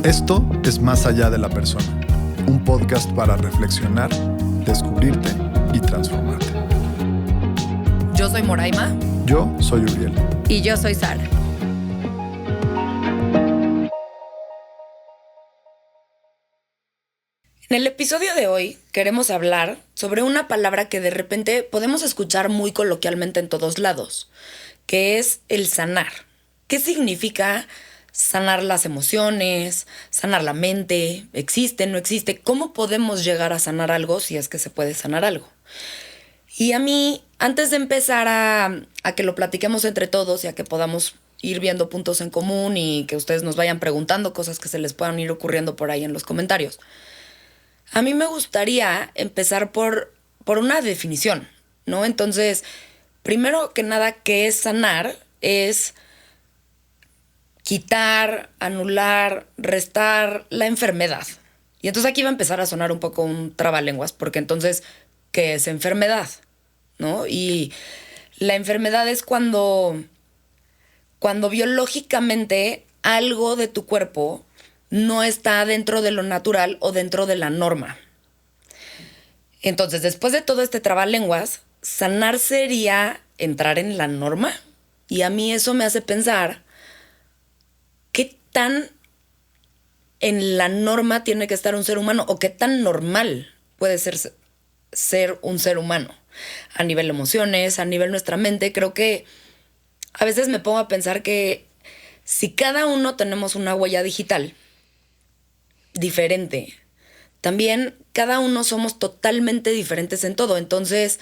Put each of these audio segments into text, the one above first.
Esto es Más allá de la persona, un podcast para reflexionar, descubrirte y transformarte. Yo soy Moraima. Yo soy Uriel. Y yo soy Sara. En el episodio de hoy queremos hablar sobre una palabra que de repente podemos escuchar muy coloquialmente en todos lados, que es el sanar. ¿Qué significa sanar las emociones, sanar la mente? ¿Existe, no existe? ¿Cómo podemos llegar a sanar algo si es que se puede sanar algo? Y a mí, antes de empezar a que lo platiquemos entre todos y a que podamos ir viendo puntos en común y que ustedes nos vayan preguntando cosas que se les puedan ir ocurriendo por ahí en los comentarios, a mí me gustaría empezar por una definición, ¿no? Entonces, primero que nada, ¿qué es sanar? Es quitar, anular, restar la enfermedad. Y entonces aquí va a empezar a sonar un poco un trabalenguas, porque entonces, ¿qué es enfermedad? ¿No? Y la enfermedad es cuando biológicamente algo de tu cuerpo no está dentro de lo natural o dentro de la norma. Entonces, después de todo este trabalenguas, sanar sería entrar en la norma. Y a mí eso me hace pensar qué tan en la norma tiene que estar un ser humano o qué tan normal puede ser un ser humano. A nivel emociones, a nivel nuestra mente, creo que a veces me pongo a pensar que si cada uno tenemos una huella digital diferente, también cada uno somos totalmente diferentes en todo. Entonces,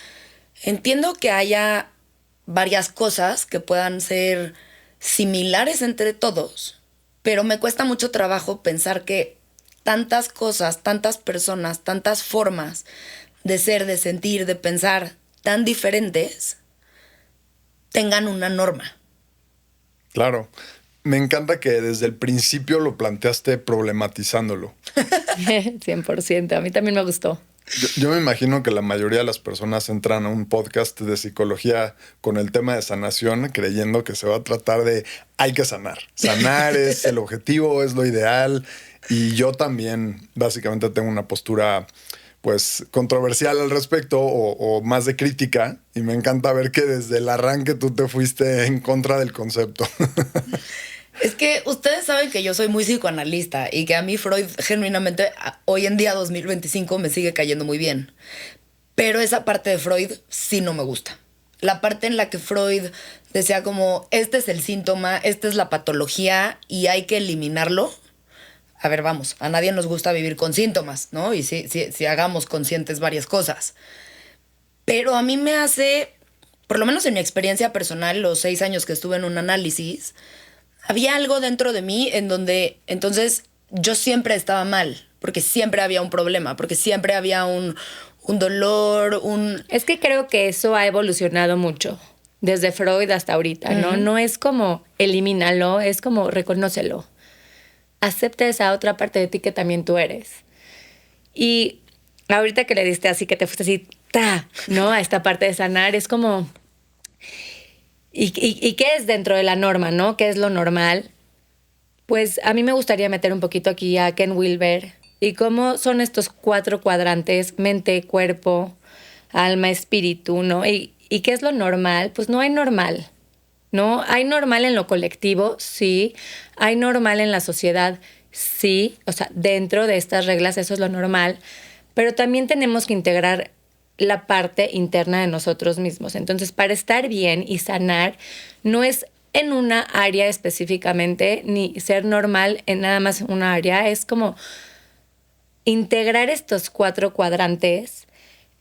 entiendo que haya varias cosas que puedan ser similares entre todos, pero me cuesta mucho trabajo pensar que tantas cosas, tantas personas, tantas formas de ser, de sentir, de pensar tan diferentes tengan una norma. Claro. Me encanta que desde el principio lo planteaste problematizándolo. 100%. A mí también me gustó. Yo me imagino que la mayoría de las personas entran a un podcast de psicología con el tema de sanación creyendo que se va a tratar de hay que sanar. Sanar es el objetivo, es lo ideal. Y yo también básicamente tengo una postura pues controversial al respecto o más de crítica. Y me encanta ver que desde el arranque tú te fuiste en contra del concepto. Es que ustedes saben que yo soy muy psicoanalista y que a mí Freud genuinamente hoy en día 2025 me sigue cayendo muy bien. Pero esa parte de Freud sí no me gusta. La parte en la que Freud decía como este es el síntoma, esta es la patología y hay que eliminarlo. A ver, vamos, a nadie nos gusta vivir con síntomas, ¿no? Y si hagamos conscientes varias cosas. Pero a mí me hace, por lo menos en mi experiencia personal, los 6 años que estuve en un análisis, había algo dentro de mí en donde entonces yo siempre estaba mal, porque siempre había un problema, porque siempre había un dolor, Es que creo que eso ha evolucionado mucho, desde Freud hasta ahorita, ¿no? Uh-huh. No es como elimínalo, es como reconócelo. Acepta esa otra parte de ti que también tú eres. Y ahorita que le diste así, que te fuiste así, ¿no? A esta parte de sanar, es como... ¿Y qué es dentro de la norma, no? ¿Qué es lo normal? Pues a mí me gustaría meter un poquito aquí a Ken Wilber y cómo son estos 4 cuadrantes, mente, cuerpo, alma, espíritu, ¿no? ¿Y qué es lo normal? Pues no hay normal, ¿no? Hay normal en lo colectivo, sí. Hay normal en la sociedad, sí. O sea, dentro de estas reglas eso es lo normal. Pero también tenemos que integrar la parte interna de nosotros mismos. Entonces, para estar bien y sanar, no es en una área específicamente, ni ser normal en nada más una área, es como integrar estos 4 cuadrantes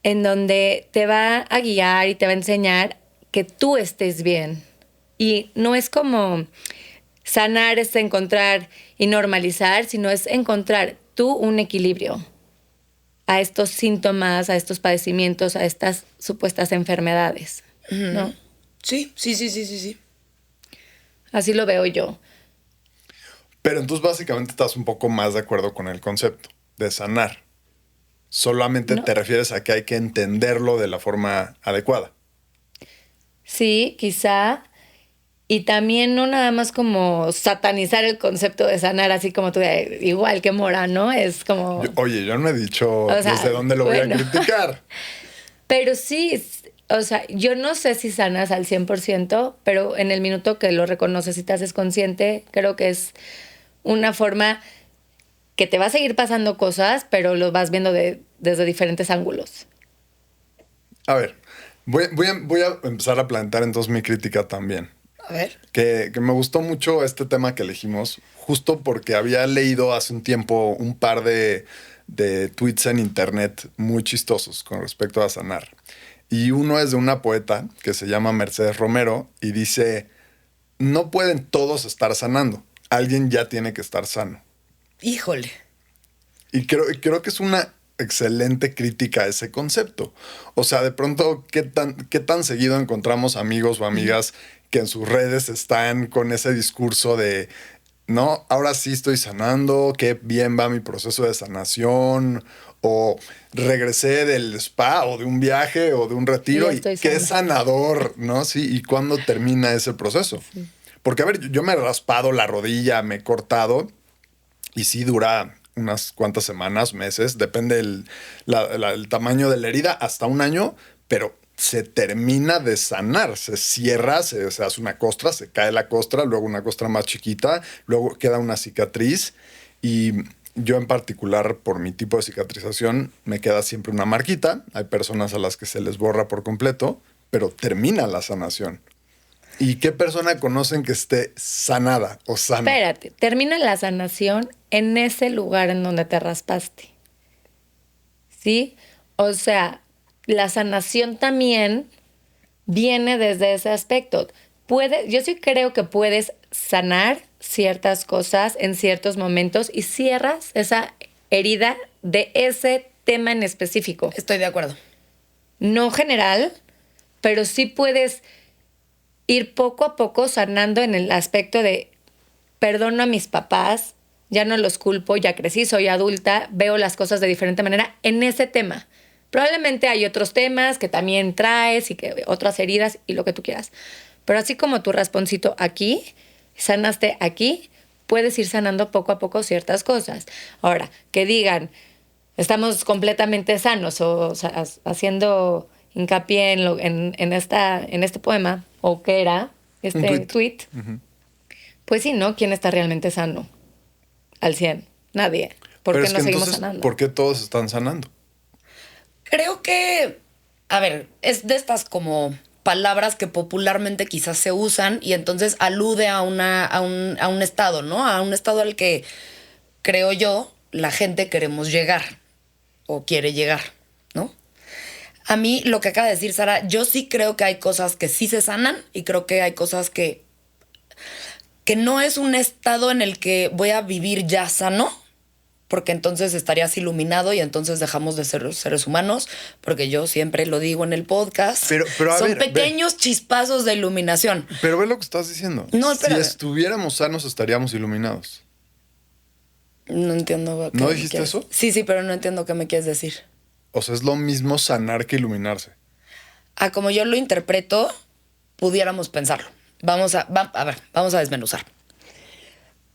en donde te va a guiar y te va a enseñar que tú estés bien. Y no es como sanar es encontrar y normalizar, sino es encontrar tú un equilibrio a estos síntomas, a estos padecimientos, a estas supuestas enfermedades, ¿no? Sí. Así lo veo yo. Pero entonces básicamente estás un poco más de acuerdo con el concepto de sanar. Solamente No. te refieres a que hay que entenderlo de la forma adecuada. Sí, quizá. Y también no nada más como satanizar el concepto de sanar, así como tú, igual que Mora, ¿no? Es como... Oye, yo no he dicho O sea, desde dónde lo voy a criticar. Pero sí, o sea, yo no sé si sanas al 100%, pero en el minuto que lo reconoces y te haces consciente, creo que es una forma que te va a seguir pasando cosas, pero lo vas viendo desde diferentes ángulos. A ver, voy a empezar a plantear entonces mi crítica también. A ver. Que me gustó mucho este tema que elegimos, justo porque había leído hace un tiempo un par de tweets en internet muy chistosos con respecto a sanar. Y uno es de una poeta que se llama Mercedes Romero y dice, no pueden todos estar sanando, alguien ya tiene que estar sano. Híjole. Y creo que es una excelente crítica a ese concepto. O sea, de pronto, ¿qué tan seguido encontramos amigos o amigas que en sus redes están con ese discurso de, no, ahora sí estoy sanando, qué bien va mi proceso de sanación, o regresé del spa o de un viaje o de un retiro y qué sanador, ¿no? Sí, ¿y cuándo termina ese proceso? Sí. Porque, a ver, yo me he raspado la rodilla, me he cortado y sí dura unas cuantas semanas, meses, depende el tamaño de la herida, hasta un año, pero se termina de sanar, se cierra, se hace una costra, se cae la costra, luego una costra más chiquita, luego queda una cicatriz y yo en particular, por mi tipo de cicatrización, me queda siempre una marquita. Hay personas a las que se les borra por completo, pero termina la sanación. ¿Y qué persona conocen que esté sanada o sana? Espérate, termina la sanación en ese lugar en donde te raspaste. ¿Sí? O sea, la sanación también viene desde ese aspecto. Yo sí creo que puedes sanar ciertas cosas en ciertos momentos y cierras esa herida de ese tema en específico. Estoy de acuerdo. No general, pero sí puedes ir poco a poco sanando en el aspecto de perdono a mis papás, ya no los culpo, ya crecí, soy adulta, veo las cosas de diferente manera en ese tema. Probablemente hay otros temas que también traes y que otras heridas y lo que tú quieras. Pero así como tu rasponcito aquí, sanaste aquí, puedes ir sanando poco a poco ciertas cosas. Ahora, que digan, estamos completamente sanos o sea, haciendo hincapié en este poema, o qué era, tweet. Uh-huh. Pues sí, ¿no? ¿Quién está realmente sano? Al 100. Nadie. ¿Por qué no seguimos sanando? ¿Por qué todos están sanando? Creo que, a ver, es de estas como palabras que popularmente quizás se usan y entonces alude a un estado, ¿no? A un estado al que, creo yo, la gente queremos llegar o quiere llegar, ¿no? A mí, lo que acaba de decir Sara, yo sí creo que hay cosas que sí se sanan y creo que hay cosas que no es un estado en el que voy a vivir ya sano, porque entonces estarías iluminado y entonces dejamos de ser seres humanos, porque yo siempre lo digo en el podcast, pero son pequeños chispazos de iluminación. Pero ve lo que estás diciendo. No, espérame. Si estuviéramos sanos, estaríamos iluminados. No entiendo. ¿No dijiste eso? Sí, pero no entiendo qué me quieres decir. O sea, es lo mismo sanar que iluminarse. Como yo lo interpreto, pudiéramos pensarlo. Vamos a desmenuzar.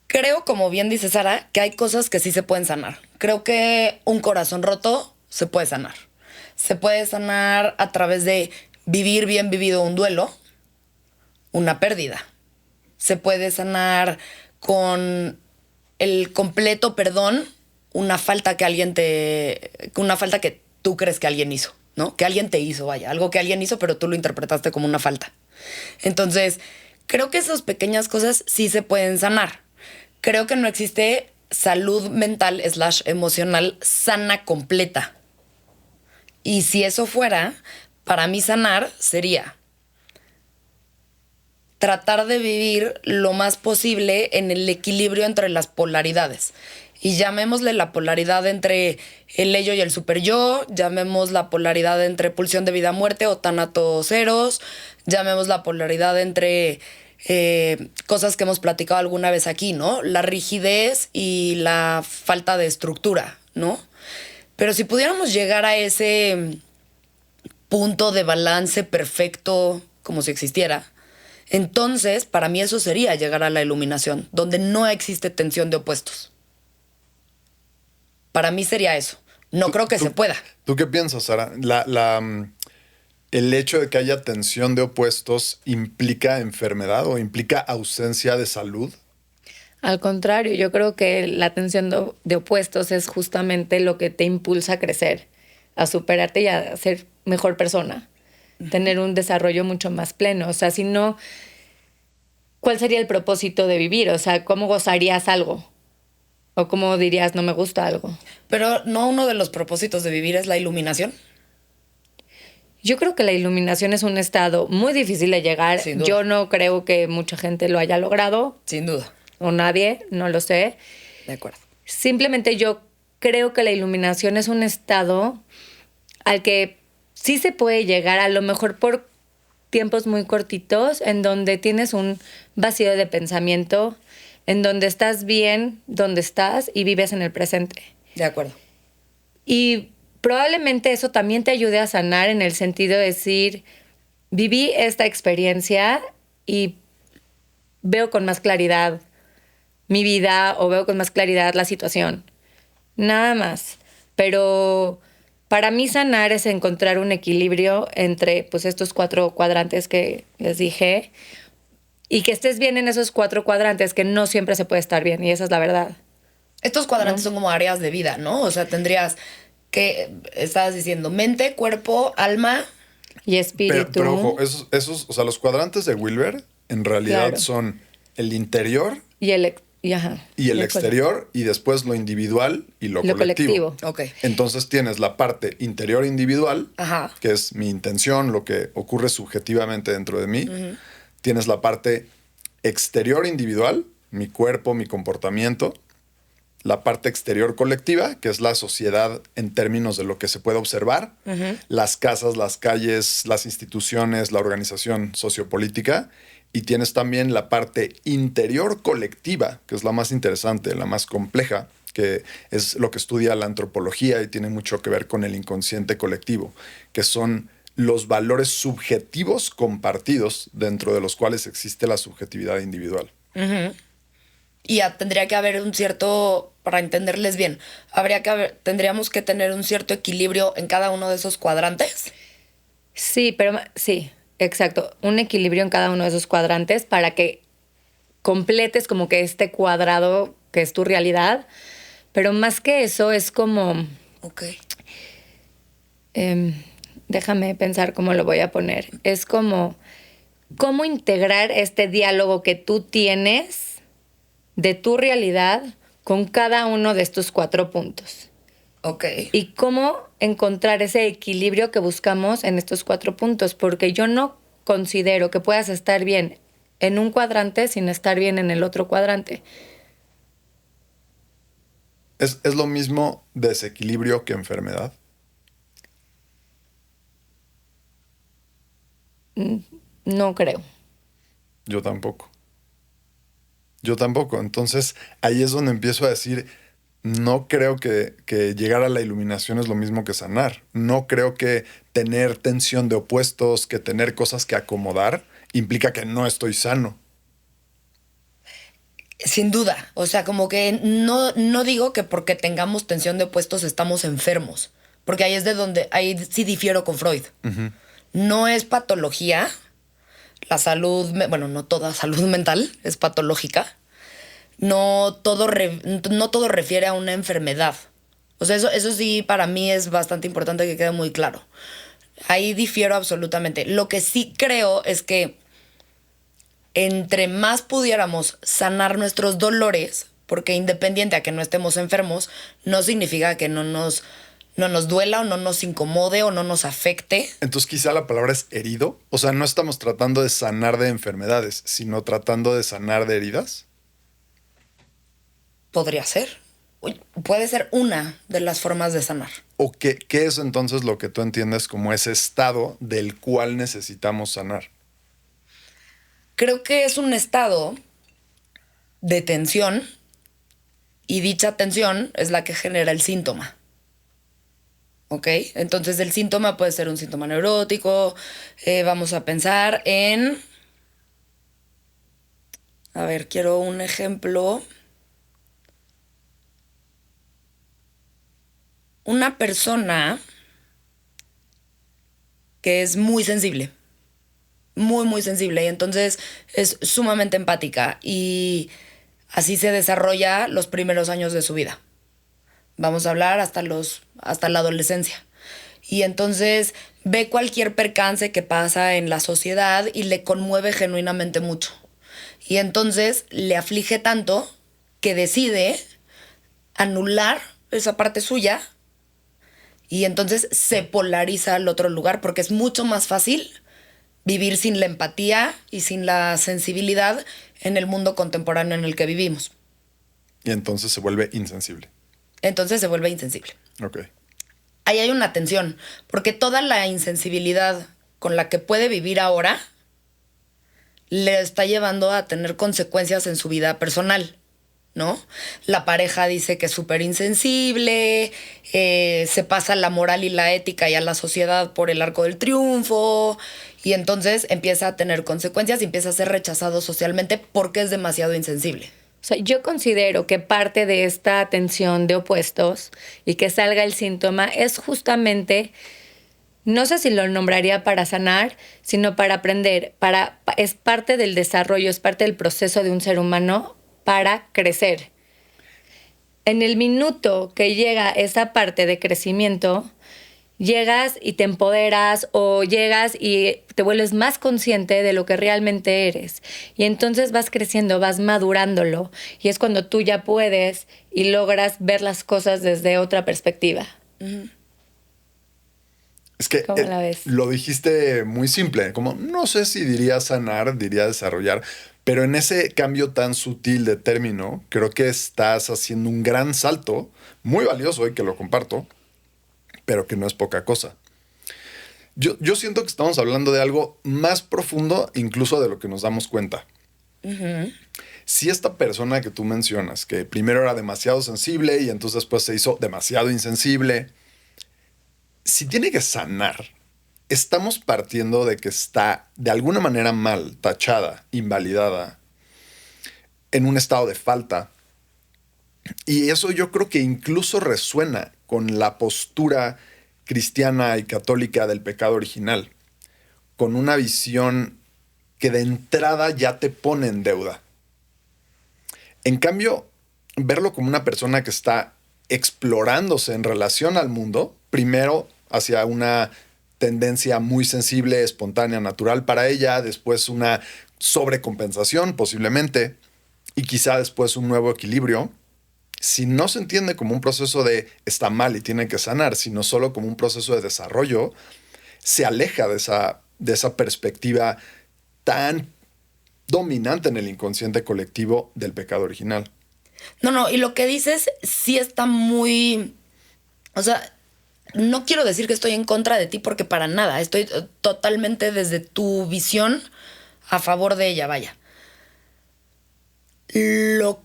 Creo, como bien dice Sara, que hay cosas que sí se pueden sanar. Creo que un corazón roto se puede sanar. Se puede sanar a través de vivir bien vivido un duelo, una pérdida. Se puede sanar con el completo perdón, una falta que tú crees que alguien hizo, ¿no? Que alguien te hizo, vaya, algo que alguien hizo, pero tú lo interpretaste como una falta. Entonces, creo que esas pequeñas cosas sí se pueden sanar. Creo que no existe salud mental / emocional sana completa. Y si eso fuera, para mí sanar sería tratar de vivir lo más posible en el equilibrio entre las polaridades. Y llamémosle la polaridad entre el ello y el superyo, llamemos la polaridad entre pulsión de vida-muerte o tánatos-eros, llamemos la polaridad entre cosas que hemos platicado alguna vez aquí, ¿no? La rigidez y la falta de estructura, ¿no? Pero si pudiéramos llegar a ese punto de balance perfecto, como si existiera, Entonces, para mí eso sería llegar a la iluminación, donde no existe tensión de opuestos. Para mí sería eso. No creo que se pueda. ¿Tú qué piensas, Sara? ¿El hecho de que haya tensión de opuestos implica enfermedad o implica ausencia de salud? Al contrario, yo creo que la tensión de opuestos es justamente lo que te impulsa a crecer, a superarte y a ser mejor persona, tener un desarrollo mucho más pleno. O sea, si no, ¿cuál sería el propósito de vivir? O sea, ¿cómo gozarías algo? ¿O cómo dirías no me gusta algo? Pero no uno de los propósitos de vivir es la iluminación. Yo creo que la iluminación es un estado muy difícil de llegar. Sin duda. Yo no creo que mucha gente lo haya logrado, Sin duda. o nadie, no lo sé. De acuerdo. Simplemente yo creo que la iluminación es un estado al que sí se puede llegar, a lo mejor por tiempos muy cortitos, en donde tienes un vacío de pensamiento, en donde estás bien donde estás y vives en el presente. De acuerdo. Y probablemente eso también te ayude a sanar, en el sentido de decir, viví esta experiencia y veo con más claridad mi vida, o veo con más claridad la situación. Nada más. Pero para mí sanar es encontrar un equilibrio entre pues estos 4 cuadrantes que les dije, y que estés bien en esos 4 cuadrantes, que no siempre se puede estar bien, y esa es la verdad. Estos cuadrantes son como áreas de vida, ¿no? O sea, tendrías que, estabas diciendo, mente, cuerpo, alma. Y espíritu. Pero ojo, o sea, los cuadrantes de Wilber en realidad Claro. son el interior y ajá. y el exterior, y después lo individual y lo colectivo. Ok. Entonces tienes la parte interior individual, Ajá. que es mi intención, lo que ocurre subjetivamente dentro de mí. Tienes la parte exterior individual, mi cuerpo, mi comportamiento. La parte exterior colectiva, que es la sociedad en términos de lo que se puede observar. Las casas, las calles, las instituciones, la organización sociopolítica. Y tienes también la parte interior colectiva, que es la más interesante, la más compleja, que es lo que estudia la antropología y tiene mucho que ver con el inconsciente colectivo, que son los valores subjetivos compartidos dentro de los cuales existe la subjetividad individual. Y tendría que haber un cierto, para entenderles bien, tendríamos que tener un cierto equilibrio en cada uno de esos cuadrantes. Sí, pero sí, exacto. Un equilibrio en cada uno de esos cuadrantes para que completes como que este cuadrado que es tu realidad. Pero más que eso es como... Ok. Déjame pensar cómo lo voy a poner. Es como cómo integrar este diálogo que tú tienes de tu realidad con cada uno de estos 4 puntos. Ok. Y cómo encontrar ese equilibrio que buscamos en estos 4 puntos, porque yo no considero que puedas estar bien en un cuadrante sin estar bien en el otro cuadrante. ¿Es lo mismo desequilibrio que enfermedad? No creo. Yo tampoco. Yo tampoco. Entonces, ahí es donde empiezo a decir, no creo que llegar a la iluminación es lo mismo que sanar. No creo que tener tensión de opuestos, que tener cosas que acomodar, implica que no estoy sano. Sin duda. O sea, como que no digo que porque tengamos tensión de opuestos estamos enfermos. Porque ahí es de donde, ahí sí difiero con Freud. No es patología. La salud, bueno, no toda salud mental es patológica. No todo refiere a una enfermedad. O sea, eso sí para mí es bastante importante que quede muy claro. Ahí difiero absolutamente. Lo que sí creo es que entre más pudiéramos sanar nuestros dolores, porque independiente a que no estemos enfermos, no significa que no nos duela o no nos incomode o no nos afecte. Entonces quizá la palabra es herido. O sea, no estamos tratando de sanar de enfermedades, sino tratando de sanar de heridas. Podría ser. Puede ser una de las formas de sanar. ¿O qué es entonces lo que tú entiendes como ese estado del cual necesitamos sanar? Creo que es un estado de tensión y dicha tensión es la que genera el síntoma. ¿Ok? Entonces el síntoma puede ser un síntoma neurótico. Vamos a pensar en A ver, quiero un ejemplo. Una persona que es muy sensible, muy, muy sensible, y entonces es sumamente empática y así se desarrolla los primeros años de su vida. Vamos a hablar hasta la adolescencia. Y entonces ve cualquier percance que pasa en la sociedad y le conmueve genuinamente mucho. Y entonces le aflige tanto que decide anular esa parte suya y entonces se polariza al otro lugar porque es mucho más fácil vivir sin la empatía y sin la sensibilidad en el mundo contemporáneo en el que vivimos. Y entonces se vuelve insensible. Entonces se vuelve insensible. Ok. Ahí hay una tensión, porque toda la insensibilidad con la que puede vivir ahora le está llevando a tener consecuencias en su vida personal, ¿no? La pareja dice que es súper insensible, se pasa la moral y la ética y a la sociedad por el arco del triunfo, y entonces empieza a tener consecuencias y empieza a ser rechazado socialmente porque es demasiado insensible. O sea, yo considero que parte de esta tensión de opuestos y que salga el síntoma es justamente, no sé si lo nombraría para sanar, sino para aprender, es parte del desarrollo, es parte del proceso de un ser humano para crecer. En el minuto que llega esa parte de crecimiento, llegas y te empoderas o llegas y te vuelves más consciente de lo que realmente eres. Y entonces vas creciendo, vas madurándolo. Y es cuando tú ya puedes y logras ver las cosas desde otra perspectiva. Es que ¿Cómo la ves? lo dijiste muy simple, como no sé si diría sanar, diría desarrollar, pero en ese cambio tan sutil de término, creo que estás haciendo un gran salto, muy valioso y que lo comparto, pero que no es poca cosa. Yo siento que estamos hablando de algo más profundo incluso de lo que nos damos cuenta. Si esta persona que tú mencionas, que primero era demasiado sensible y entonces después se hizo demasiado insensible, si tiene que sanar, estamos partiendo de que está de alguna manera mal, tachada, invalidada, en un estado de falta. Y eso yo creo que incluso resuena con la postura cristiana y católica del pecado original, con una visión que de entrada ya te pone en deuda. En cambio, verlo como una persona que está explorándose en relación al mundo, primero hacia una tendencia muy sensible, espontánea, natural para ella, después una sobrecompensación posiblemente, y quizá después un nuevo equilibrio. Si no se entiende como un proceso de está mal y tiene que sanar, sino solo como un proceso de desarrollo, se aleja de esa perspectiva tan dominante en el inconsciente colectivo del pecado original. No, y lo que dices sí está muy... O sea, no quiero decir que estoy en contra de ti porque para nada. Estoy totalmente desde tu visión a favor de ella, vaya. Lo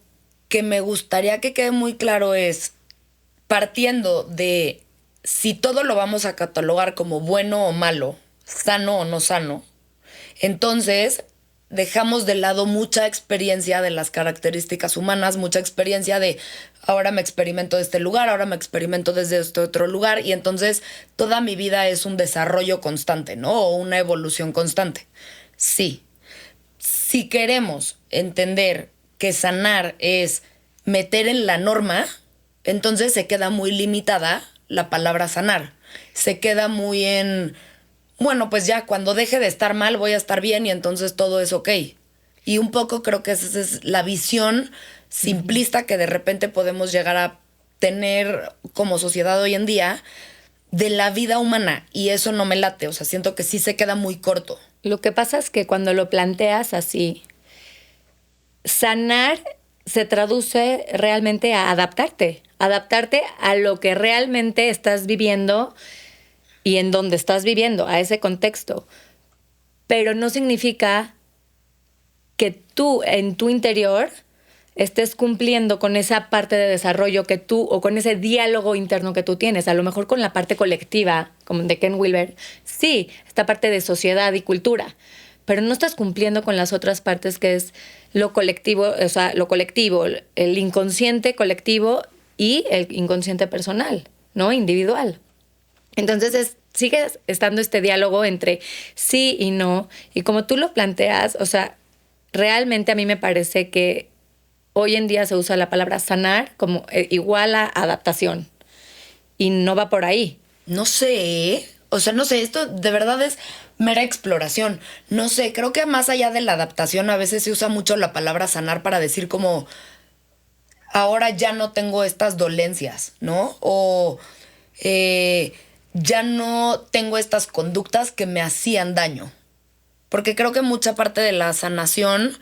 que me gustaría que quede muy claro es, partiendo de si todo lo vamos a catalogar como bueno o malo, sano o no sano, entonces dejamos de lado mucha experiencia de las características humanas, mucha experiencia de ahora me experimento de este lugar, ahora me experimento desde este otro lugar, y entonces toda mi vida es un desarrollo constante, ¿no? O una evolución constante. Sí. Si queremos entender que sanar es meter en la norma, entonces se queda muy limitada la palabra sanar. Se queda muy en, bueno, pues ya cuando deje de estar mal voy a estar bien y entonces todo es ok. Y un poco creo que esa es la visión simplista que de repente podemos llegar a tener como sociedad hoy en día de la vida humana, y eso no me late. O sea, siento que sí se queda muy corto. Lo que pasa es que cuando lo planteas así, sanar se traduce realmente a adaptarte a lo que realmente estás viviendo y en donde estás viviendo, a ese contexto. Pero no significa que tú en tu interior estés cumpliendo con esa parte de desarrollo que tú, o con ese diálogo interno que tú tienes. A lo mejor con la parte colectiva, como de Ken Wilber, sí, esta parte de sociedad y cultura. pero no estás cumpliendo con las otras partes que es lo colectivo, o sea, lo colectivo, el inconsciente colectivo y el inconsciente personal, ¿no? Individual. Entonces sigue estando este diálogo entre sí y no. Y como tú lo planteas, o sea, realmente a mí me parece que hoy en día se usa la palabra sanar como igual a adaptación. Y no va por ahí. No sé, o sea, no sé, esto de verdad es mera exploración. No sé, creo que más allá de la adaptación a veces se usa mucho la palabra sanar para decir como ahora ya no tengo estas dolencias, ¿no? O ya no tengo estas conductas que me hacían daño. Porque creo que mucha parte de la sanación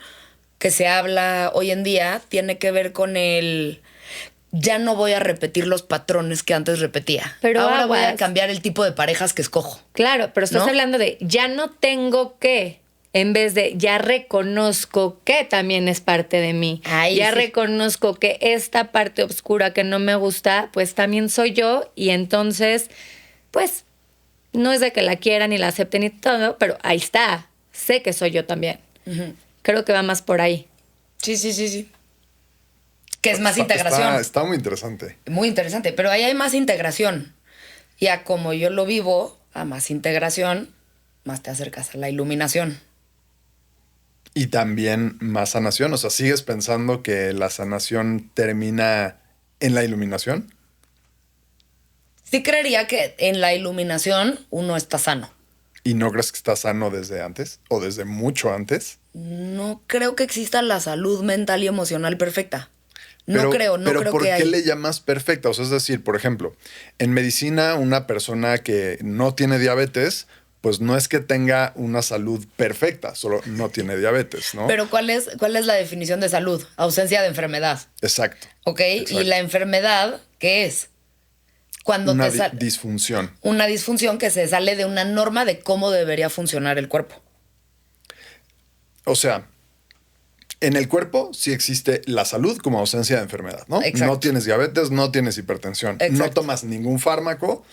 que se habla hoy en día tiene que ver con el ya no voy a repetir los patrones que antes repetía. Pero ahora voy a cambiar el tipo de parejas que escojo. Claro, pero estás ¿no? hablando de ya no tengo que, en vez de ya reconozco que también es parte de mí. Ahí ya sí. reconozco que esta parte oscura que no me gusta, pues también soy yo y entonces, pues, no es de que la quieran ni la acepten y todo, pero ahí está. Sé que soy yo también. Creo que va más por ahí. Sí. Que es más Está- integración. Está muy interesante. Muy interesante, pero ahí hay más integración. Y a como yo lo vivo, a más integración, más te acercas a la iluminación. Y también más sanación. O sea, ¿sigues pensando que la sanación termina en la iluminación? Sí creería que en la iluminación uno está sano. ¿Y no crees que estás sano desde antes? ¿O desde mucho antes? No creo que exista la salud mental y emocional perfecta. No Pero creo ¿por que qué hay. le llamas perfecta? O sea, es decir, por ejemplo, en medicina, una persona que no tiene diabetes, pues no es que tenga una salud perfecta, solo no tiene diabetes, ¿no? Pero ¿cuál es la definición de salud? Ausencia de enfermedad. Exacto. ¿Ok? Exacto. Y la enfermedad, ¿qué es? Cuando Una te sale disfunción. una disfunción que se sale de una norma de cómo debería funcionar el cuerpo. O sea, en el cuerpo sí existe la salud como ausencia de enfermedad, ¿no? Exacto. No tienes diabetes, no tienes hipertensión, no Exacto. tomas ningún fármaco,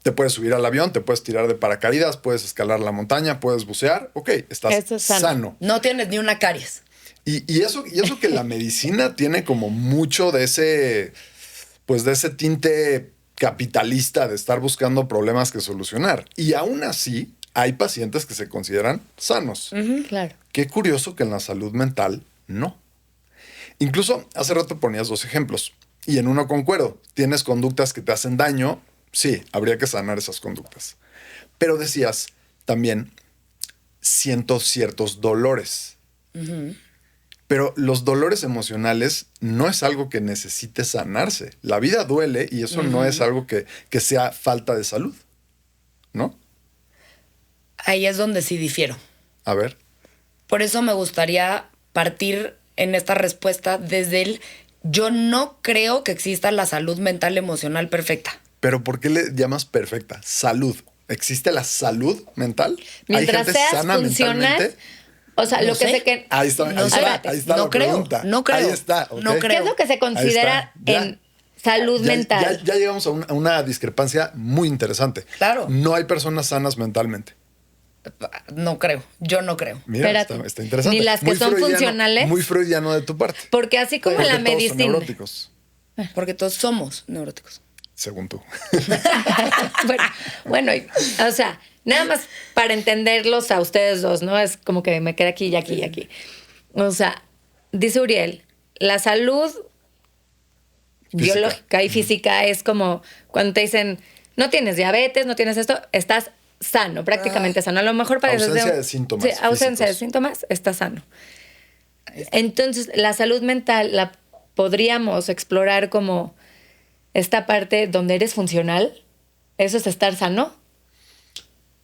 te puedes subir al avión, te puedes tirar de paracaídas, puedes escalar la montaña, puedes bucear, ok, estás Eso es sano. sano. No tienes ni una caries. Y eso que la medicina tiene como mucho de ese, pues de ese tinte capitalista de estar buscando problemas que solucionar. Y aún así, hay pacientes que se consideran sanos. Claro. Qué curioso que en la salud mental no. Incluso hace rato ponías 2 ejemplos y en uno concuerdo. Tienes conductas que te hacen daño, sí, habría que sanar esas conductas. Pero decías también, siento ciertos dolores. Pero los dolores emocionales no es algo que necesite sanarse. La vida duele y eso no es algo que sea falta de salud, ¿no? Ahí es donde sí difiero. A ver. Por eso me gustaría partir en esta respuesta desde el yo no creo que exista la salud mental emocional perfecta. Pero ¿por qué le llamas perfecta? Salud. ¿Existe la salud mental? Mientras seas funcional, mentalmente? o sea, No lo que sé. sé que... Ahí está, No ahí sé. está, ahí está No la creo, pregunta. no creo. Ahí está. ¿ok? No creo. ¿Qué es lo que se Ahí considera está, ya. en salud mental? Ya llegamos a una discrepancia muy interesante. Claro. No hay personas sanas mentalmente. No creo. Yo no creo. Mira, Espérate. está interesante. Ni las que Muy son freudiano, funcionales. Muy freudiano de tu parte. Porque así como Porque la todos son medicina... neuróticos, Porque todos somos neuróticos. según tú. bueno, o sea, nada más para entenderlos a ustedes dos, ¿no? Es como que me queda aquí y aquí y aquí. O sea, dice Uriel, la salud biológica y física es como cuando te dicen, no tienes diabetes, no tienes esto, estás sano, prácticamente sano. A lo mejor para Ausencia de síntomas Sí, ausencia de físicos. síntomas, estás sano. Entonces, la salud mental la podríamos explorar como esta parte donde eres funcional. ¿Eso es estar sano?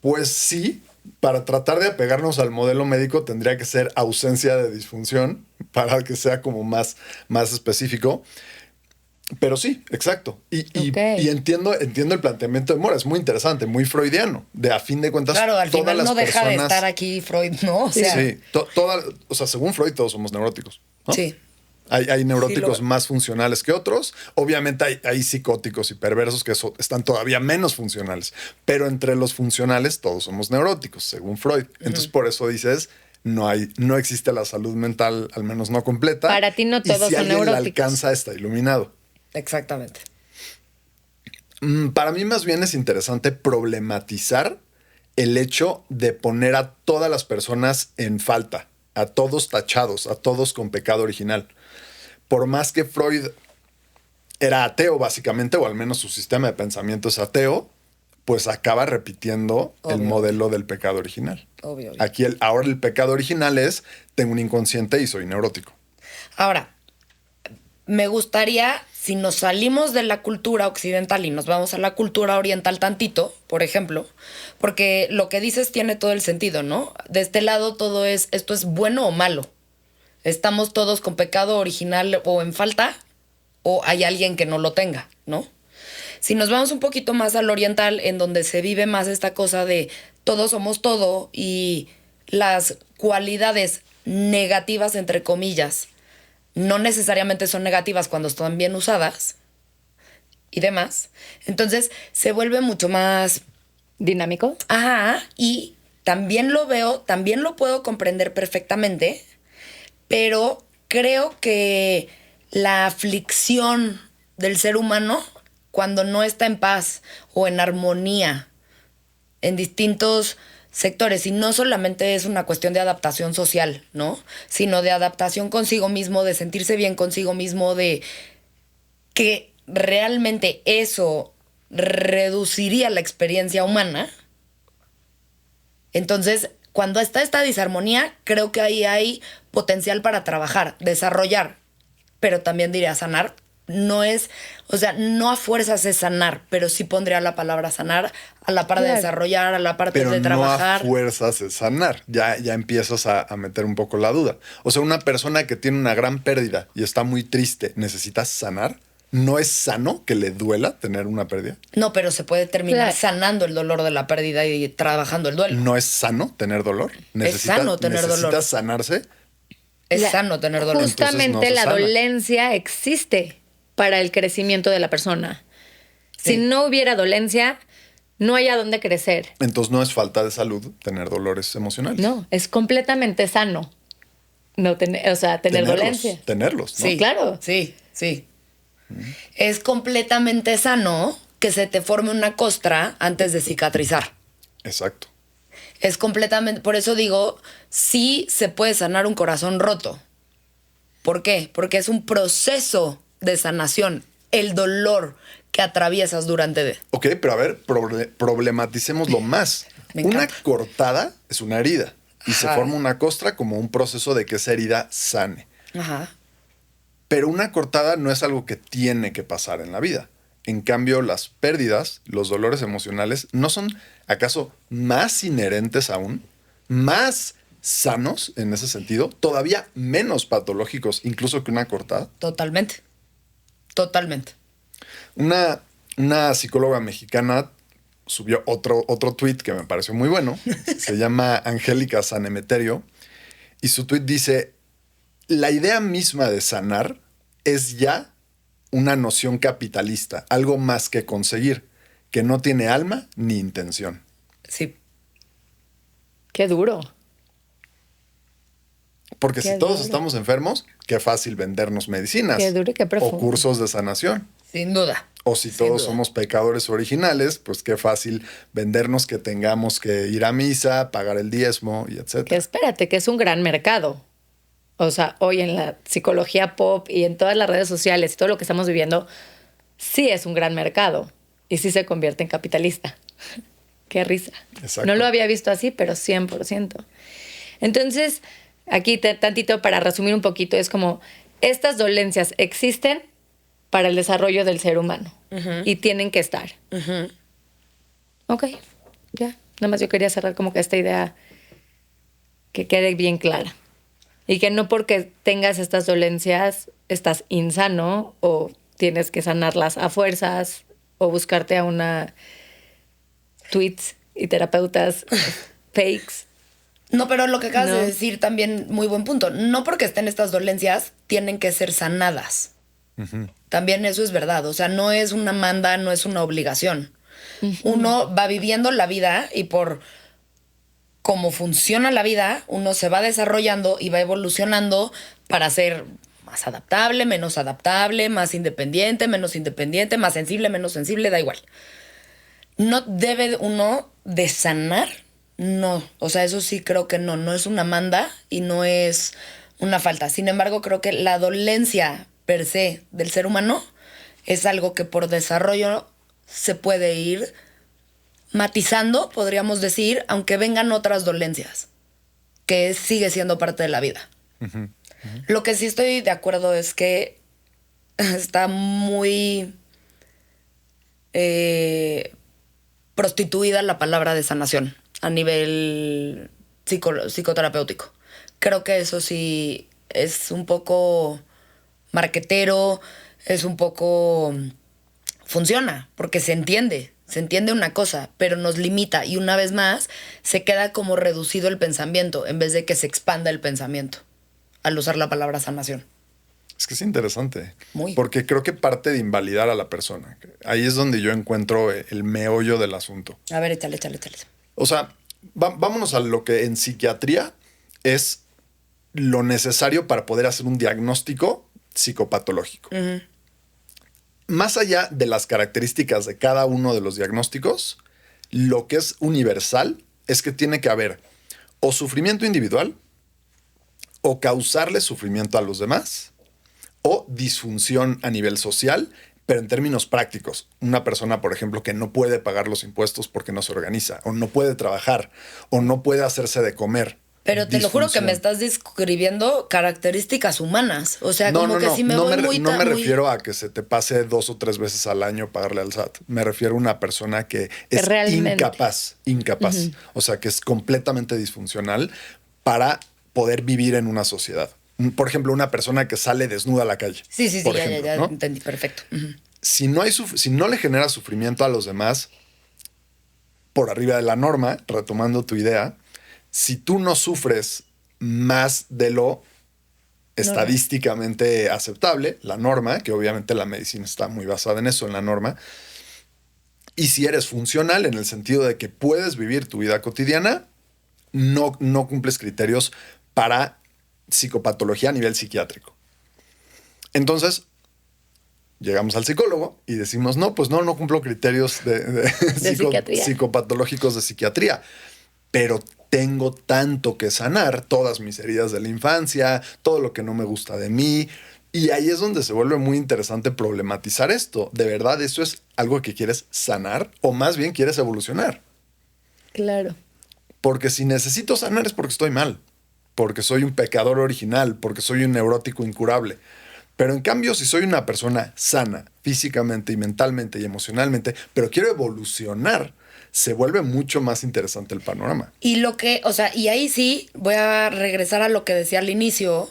Pues sí, para tratar de apegarnos al modelo médico tendría que ser ausencia de disfunción para que sea como más específico. Pero sí, exacto. Ok. Y entiendo el planteamiento de Mora. Es muy interesante, muy freudiano. De a fin de cuentas, Claro, al todas final las no deja de personas- estar aquí Freud, ¿no? O sea, Sí, o sea, según Freud todos somos neuróticos, ¿no? sí. Hay neuróticos Sí, más funcionales que otros. Obviamente hay psicóticos y perversos que están todavía menos funcionales. Pero entre los funcionales todos somos neuróticos, según Freud. Entonces por eso dices, no existe la salud mental, al menos no completa. Para ti no todos y si son alguien la neuróticos. alcanza, está iluminado. Exactamente. Para mí más bien es interesante problematizar el hecho de poner a todas las personas en falta, a todos tachados, a todos con pecado original. Por más que Freud era ateo básicamente, o al menos su sistema de pensamiento es ateo, pues acaba repitiendo el Obvio. modelo del pecado original. Obvio. Aquí ahora el pecado original es, tengo un inconsciente y soy neurótico. Ahora, me gustaría, si nos salimos de la cultura occidental y nos vamos a la cultura oriental tantito, por ejemplo, porque lo que dices tiene todo el sentido, ¿no? De este lado todo es, esto es bueno o malo. Estamos todos con pecado original o en falta, o hay alguien que no lo tenga, ¿no? Si nos vamos un poquito más al oriental, en donde se vive más esta cosa de todos somos todo y las cualidades negativas, entre comillas, no necesariamente son negativas cuando están bien usadas y demás. Entonces se vuelve mucho más... ¿Dinámico? Ajá, y también lo veo, también lo puedo comprender perfectamente, pero creo que la aflicción del ser humano, cuando no está en paz o en armonía en distintos sectores, y no solamente es una cuestión de adaptación social, ¿no? Sino de adaptación consigo mismo, de sentirse bien consigo mismo, de que realmente eso reduciría la experiencia humana. Entonces, cuando está esta disarmonía, creo que ahí hay potencial para trabajar, desarrollar, pero también diría sanar. No es, o sea, no a fuerzas es sanar, pero sí pondría la palabra sanar a la par de Claro. desarrollar, a la par Pero de no trabajar. a fuerzas es sanar. Ya empiezas a meter un poco la duda. O sea, una persona que tiene una gran pérdida y está muy triste, ¿necesita sanar? ¿No es sano que le duela tener una pérdida? No, pero se puede terminar Claro. sanando el dolor de la pérdida y trabajando el duelo. ¿No es sano tener dolor? sano tener dolor. ¿Necesita sanarse? Es La- sano tener dolor. Justamente Entonces no se la sana. dolencia existe para el crecimiento de la persona. Si Sí. no hubiera dolencia, no hay a dónde crecer. Entonces no es falta de salud tener dolores emocionales. No, es completamente sano. No tener, o sea, tener dolencia. Tenerlos, ¿no? Sí, claro. Sí, sí. Es completamente sano que se te forme una costra antes de cicatrizar. Exacto. Es completamente, por eso digo, sí se puede sanar un corazón roto. ¿Por qué? Porque es un proceso de sanación, el dolor que atraviesas durante... Ok, pero a ver, problematicémoslo más. Me Una encanta. cortada es una herida y se Ajá. forma una costra como un proceso de que esa herida sane. Ajá. Pero una cortada no es algo que tiene que pasar en la vida. En cambio, las pérdidas, los dolores emocionales, ¿no son acaso más inherentes aún? ¿Más sanos en ese sentido? ¿Todavía menos patológicos incluso que una cortada? Totalmente. Totalmente. Una psicóloga mexicana subió otro tweet que me pareció muy bueno. Se llama Angélica Sanemeterio. Y su tweet dice, la idea misma de sanar es ya una noción capitalista, algo más que conseguir, que no tiene alma ni intención. Sí. Qué duro. Porque Qué si todos duro. estamos enfermos, qué fácil vendernos medicinas. Qué duro y qué profundo. O cursos de sanación. Sin duda. O si Sin todos duda. somos pecadores originales, pues qué fácil vendernos que tengamos que ir a misa, pagar el diezmo y Que etcétera. espérate, que es un gran mercado. O sea, hoy en la psicología pop y en todas las redes sociales y todo lo que estamos viviendo, sí es un gran mercado y sí se convierte en capitalista. Qué risa. Exacto. No lo había visto así, pero 100%. Entonces, aquí tantito para resumir un poquito, es como, estas dolencias existen para el desarrollo del ser humano y tienen que estar. Ok, ya. Nada más yo quería cerrar como que esta idea que quede bien clara. Y que no porque tengas estas dolencias estás insano o tienes que sanarlas a fuerzas o buscarte a una tweets y terapeutas fakes No, pero lo que acabas No. de decir también, muy buen punto. No porque estén estas dolencias, tienen que ser sanadas. También eso es verdad. O sea, no es una manda, no es una obligación. Uno va viviendo la vida y por cómo funciona la vida, uno se va desarrollando y va evolucionando para ser más adaptable, más independiente, menos independiente, más sensible, menos sensible, da igual. No debe uno de sanar, no. O sea, eso sí creo que no. No es una manda y no es una falta. Sin embargo, creo que la dolencia per se del ser humano es algo que por desarrollo se puede ir matizando, podríamos decir, aunque vengan otras dolencias, que sigue siendo parte de la vida. Lo que sí estoy de acuerdo es que está muy prostituida la palabra de sanación a nivel psicoterapéutico. Creo que eso sí es un poco marquetero, es un poco... funciona, porque se entiende una cosa, pero nos limita y una vez más se queda como reducido el pensamiento en vez de que se expanda el pensamiento al usar la palabra sanación. Es que es interesante. Muy. Porque creo que parte de invalidar a la persona. Ahí es donde yo encuentro el meollo del asunto. A ver, échale. O sea, vámonos a lo que en psiquiatría es lo necesario para poder hacer un diagnóstico psicopatológico. Más allá de las características de cada uno de los diagnósticos, lo que es universal es que tiene que haber o sufrimiento individual, o causarle sufrimiento a los demás, o disfunción a nivel social, pero en términos prácticos. Una persona, por ejemplo, que no puede pagar los impuestos porque no se organiza, o no puede trabajar, o no puede hacerse de comer. Pero te lo juro que me estás describiendo características humanas. O sea, como que si me voy muy... No me refiero a que se te pase 2 o 3 veces al año pagarle al SAT. Me refiero a una persona que es realmente incapaz. O sea, que es completamente disfuncional para poder vivir en una sociedad. Por ejemplo, una persona que sale desnuda a la calle. Sí, por ya ejemplo, ¿no? entendí, perfecto. Si no le genera sufrimiento a los demás por arriba de la norma, retomando tu idea, si tú no sufres más de lo estadísticamente aceptable, la norma, que obviamente la medicina está muy basada en eso, en la norma, y si eres funcional en el sentido de que puedes vivir tu vida cotidiana, no cumples criterios para psicopatología a nivel psiquiátrico. Entonces, llegamos al psicólogo y decimos, no cumplo criterios de psicopatológicos de psiquiatría, pero tengo tanto que sanar, todas mis heridas de la infancia, todo lo que no me gusta de mí. Y ahí es donde se vuelve muy interesante problematizar esto. ¿De verdad eso es algo que quieres sanar o más bien quieres evolucionar? Claro. Porque si necesito sanar es porque estoy mal, porque soy un pecador original, porque soy un neurótico incurable. Pero en cambio, si soy una persona sana físicamente y mentalmente y emocionalmente, pero quiero evolucionar, se vuelve mucho más interesante el panorama. Y y ahí sí voy a regresar a lo que decía al inicio.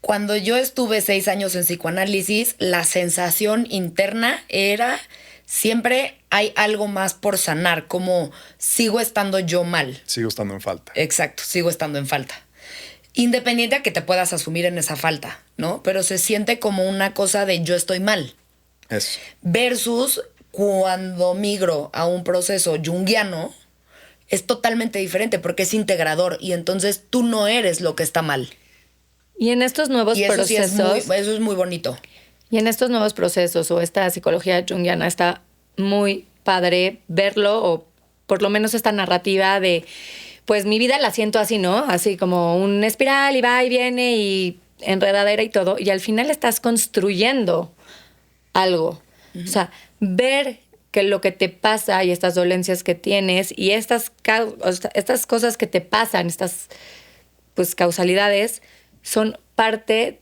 Cuando yo estuve 6 años en psicoanálisis, la sensación interna era siempre hay algo más por sanar, como sigo estando yo mal. Sigo estando en falta. Exacto, sigo estando en falta. Independiente a que te puedas asumir en esa falta, ¿no? Pero se siente como una cosa de yo estoy mal. Eso. Versus cuando migro a un proceso junguiano, es totalmente diferente porque es integrador y entonces tú no eres lo que está mal. Y en estos nuevos procesos... eso es muy bonito. Y en estos nuevos procesos o esta psicología junguiana está muy padre verlo, o por lo menos esta narrativa de, pues mi vida la siento así, ¿no? Así como un espiral y va y viene y enredadera y todo. Y al final estás construyendo algo. O sea, ver que lo que te pasa y estas dolencias que tienes y estas cosas que te pasan, estas pues causalidades, son parte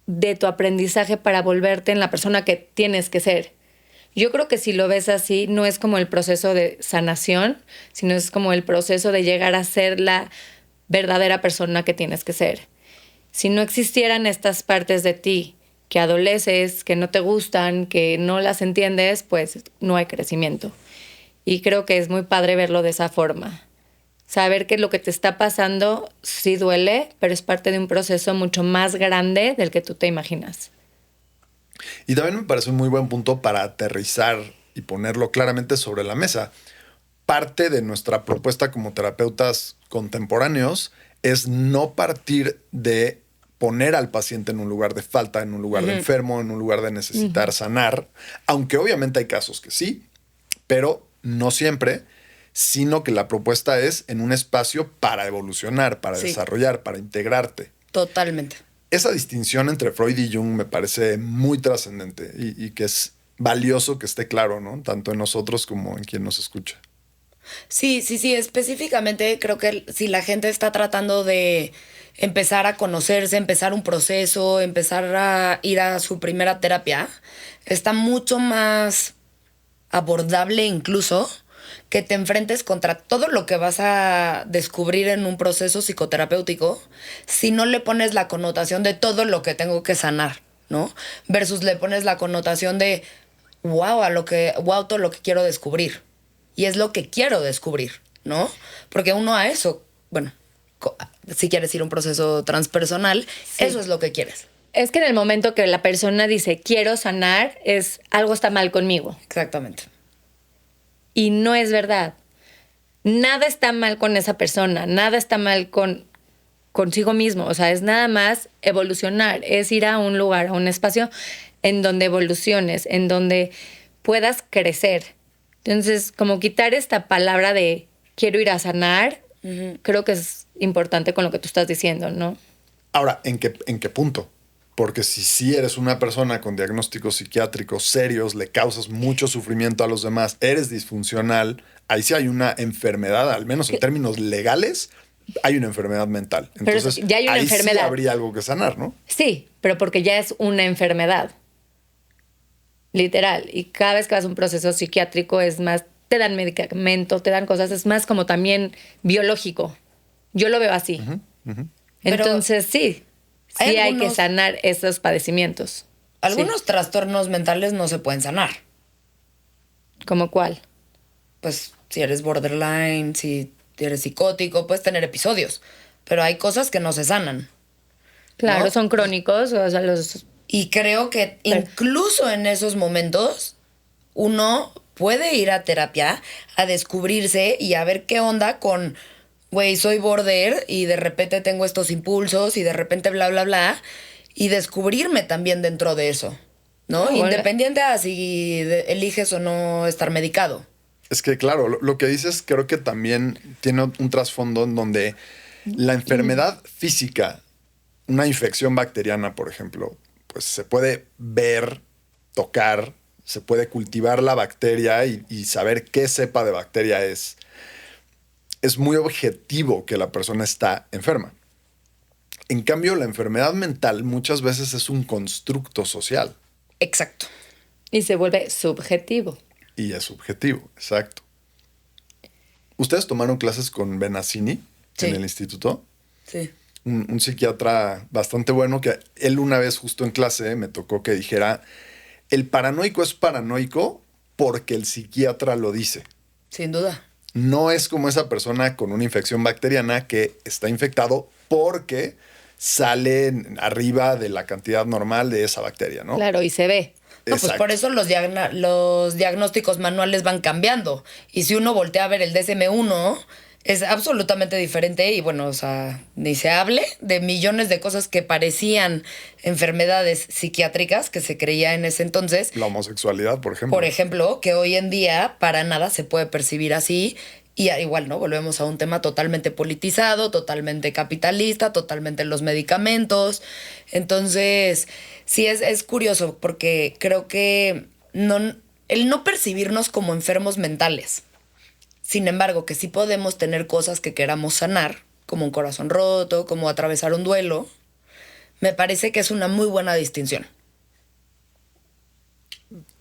de tu aprendizaje para volverte en la persona que tienes que ser. Yo creo que si lo ves así, no es como el proceso de sanación, sino es como el proceso de llegar a ser la verdadera persona que tienes que ser. Si no existieran estas partes de ti que adoleces, que no te gustan, que no las entiendes, pues no hay crecimiento. Y creo que es muy padre verlo de esa forma. saber que lo que te está pasando sí duele, pero es parte de un proceso mucho más grande del que tú te imaginas. Y también me parece un muy buen punto para aterrizar y ponerlo claramente sobre la mesa. Parte de nuestra propuesta como terapeutas contemporáneos es no partir de poner al paciente en un lugar de falta, en un lugar de enfermo, en un lugar de necesitar sanar, aunque obviamente hay casos que sí, pero no siempre, sino que la propuesta es en un espacio para evolucionar, para desarrollar, para integrarte. Totalmente. Esa distinción entre Freud y Jung me parece muy trascendente y que es valioso que esté claro, ¿no? Tanto en nosotros como en quien nos escucha. Sí. Específicamente creo que si la gente está tratando de empezar a conocerse, empezar un proceso, empezar a ir a su primera terapia, está mucho más abordable incluso que te enfrentes contra todo lo que vas a descubrir en un proceso psicoterapéutico si no le pones la connotación de todo lo que tengo que sanar, ¿no? Versus le pones la connotación de wow, todo lo que quiero descubrir. Y es lo que quiero descubrir, ¿no? Porque uno a eso, bueno, si quieres ir a un proceso transpersonal, eso es lo que quieres. Es que en el momento que la persona dice quiero sanar, algo está mal conmigo. Exactamente. Y no es verdad. Nada está mal con esa persona, nada está mal consigo mismo. O sea, es nada más evolucionar, es ir a un lugar, a un espacio en donde evoluciones, en donde puedas crecer. Entonces, como quitar esta palabra de quiero ir a sanar, creo que es importante con lo que tú estás diciendo, ¿no? Ahora, ¿en qué punto? Porque si eres una persona con diagnósticos psiquiátricos serios, le causas mucho sufrimiento a los demás, eres disfuncional, ahí sí hay una enfermedad, al menos en términos legales, hay una enfermedad mental. Entonces, pero ya hay una ahí enfermedad. Sí habría algo que sanar, ¿no? Sí, pero porque ya es una enfermedad. Literal. Y cada vez que vas a un proceso psiquiátrico es más, te dan medicamento, te dan cosas, es más como también biológico. Yo lo veo así. Entonces, sí hay que sanar esos padecimientos. Algunos trastornos mentales no se pueden sanar. ¿Cómo cuál? Pues si eres borderline, si eres psicótico, puedes tener episodios. Pero hay cosas que no se sanan. Claro, ¿no? Son crónicos, o sea, Y creo que incluso en esos momentos uno puede ir a terapia a descubrirse y a ver qué onda con, güey, soy border y de repente tengo estos impulsos y de repente bla, bla, bla. Y descubrirme también dentro de eso, ¿no? Independiente a si eliges o no estar medicado. Es que, claro, lo que dices creo que también tiene un trasfondo en donde la enfermedad física, una infección bacteriana, por ejemplo, pues se puede ver, tocar, se puede cultivar la bacteria y saber qué cepa de bacteria es. Es muy objetivo que la persona está enferma. En cambio, la enfermedad mental muchas veces es un constructo social. Exacto. Y se vuelve subjetivo. Y es subjetivo, exacto. ¿Ustedes tomaron clases con Benazzini en el instituto? Sí. Un psiquiatra bastante bueno que él una vez justo en clase me tocó que dijera, el paranoico es paranoico porque el psiquiatra lo dice. Sin duda. No es como esa persona con una infección bacteriana que está infectado porque sale arriba de la cantidad normal de esa bacteria, ¿no? Claro, y se ve. No, pues por eso los diagnósticos manuales van cambiando. Y si uno voltea a ver el DSM-1, es absolutamente diferente. Y bueno, o sea, ni se hable de millones de cosas que parecían enfermedades psiquiátricas que se creía en ese entonces. La homosexualidad, por ejemplo. Por ejemplo, que hoy en día para nada se puede percibir así. Y igual, ¿no? Volvemos a un tema totalmente politizado, totalmente capitalista, totalmente los medicamentos. Entonces, sí es curioso porque creo que el no percibirnos como enfermos mentales. Sin embargo, que sí podemos tener cosas que queramos sanar, como un corazón roto, como atravesar un duelo, me parece que es una muy buena distinción.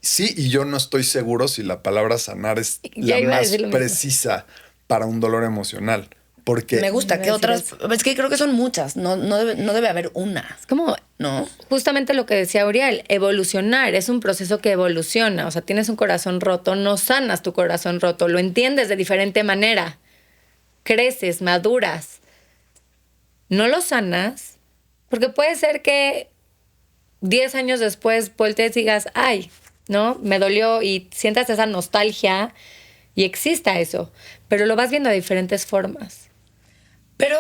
Sí, y yo no estoy seguro si la palabra sanar es la más precisa para un dolor emocional. Porque me gusta que otras... Es que creo que son muchas. No debe haber una. Es como... ¿No? Justamente lo que decía Uriel, evolucionar. Es un proceso que evoluciona. O sea, tienes un corazón roto, no sanas tu corazón roto. Lo entiendes de diferente manera. creces, maduras, no lo sanas, porque puede ser que 10 años después voltees y digas, ay, ¿no? Me dolió y sientas esa nostalgia y exista eso, pero lo vas viendo de diferentes formas. Pero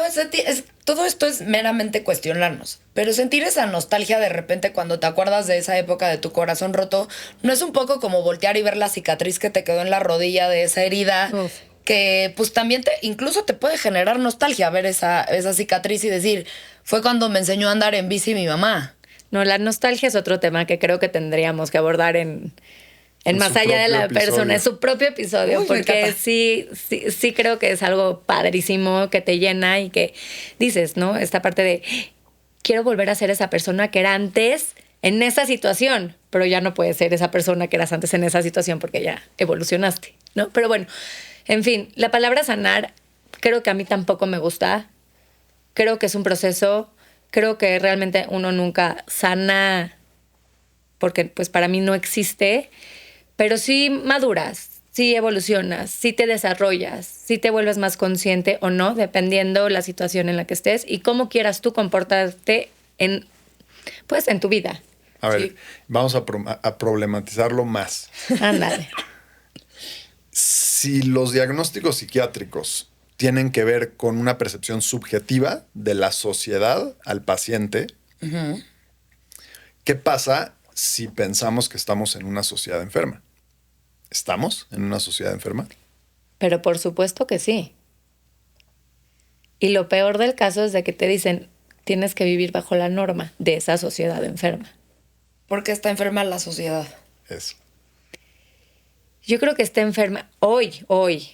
todo esto es meramente cuestionarnos. Pero sentir esa nostalgia de repente cuando te acuerdas de esa época de tu corazón roto, ¿no es un poco como voltear y ver la cicatriz que te quedó en la rodilla de esa herida? Uf. Que pues también incluso te puede generar nostalgia ver esa cicatriz y decir, fue cuando me enseñó a andar en bici mi mamá. No, la nostalgia es otro tema que creo que tendríamos que abordar en más allá de la persona, en su propio episodio, Uy, porque sí creo que es algo padrísimo que te llena y que dices, ¿no? Esta parte de quiero volver a ser esa persona que era antes en esa situación, pero ya no puedes ser esa persona que eras antes en esa situación porque ya evolucionaste, ¿no? Pero bueno, en fin, la palabra sanar creo que a mí tampoco me gusta. Creo que es un proceso, creo que realmente uno nunca sana porque pues para mí no existe. Pero sí maduras, sí evolucionas, sí te desarrollas, sí te vuelves más consciente o no, dependiendo la situación en la que estés y cómo quieras tú comportarte en tu vida. A ver, Sí. vamos a problematizarlo más. Ándale. Si los diagnósticos psiquiátricos tienen que ver con una percepción subjetiva de la sociedad al paciente, ¿qué pasa si pensamos que estamos en una sociedad enferma? ¿Estamos en una sociedad enferma? Pero por supuesto que sí. Y lo peor del caso es de que te dicen, tienes que vivir bajo la norma de esa sociedad enferma. Porque está enferma la sociedad. Eso. Yo creo que está enferma. Hoy,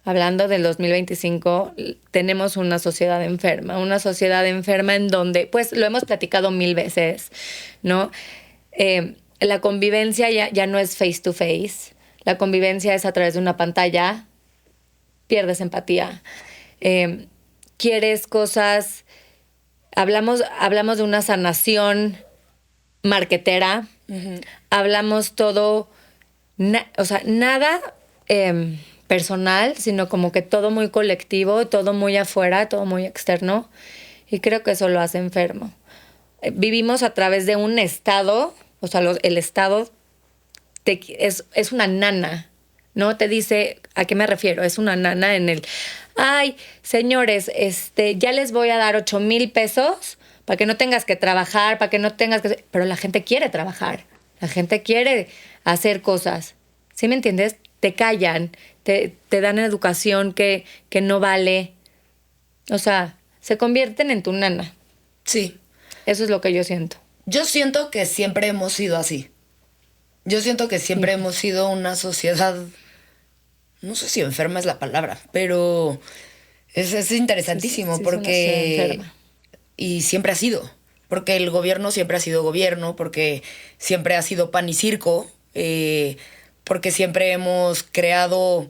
hablando del 2025, tenemos una sociedad enferma en donde, pues lo hemos platicado 1000 veces, ¿no? La convivencia ya no es face to face. La convivencia es a través de una pantalla. Pierdes empatía. Quieres cosas. Hablamos de una sanación marquetera. Hablamos todo. Nada personal, sino como que todo muy colectivo, todo muy afuera, todo muy externo. Y creo que eso lo hace enfermo. Vivimos a través de un estado, el estado es una nana, ¿no? Te dice, ¿a qué me refiero? Es una nana en el, ay, señores, ya les voy a dar 8,000 pesos para que no tengas que trabajar, para que no tengas que... Pero la gente quiere trabajar, la gente quiere hacer cosas. ¿Sí me entiendes? Te callan, te dan educación que no vale. O sea, se convierten en tu nana. Sí. Eso es lo que yo siento. Yo siento que siempre hemos sido así. Yo siento que siempre hemos sido una sociedad, no sé si enferma es la palabra, pero es interesantísimo Sí, es una sociedad porque... enferma. Y siempre ha sido, porque el gobierno siempre ha sido gobierno, porque siempre ha sido pan y circo, porque siempre hemos creado...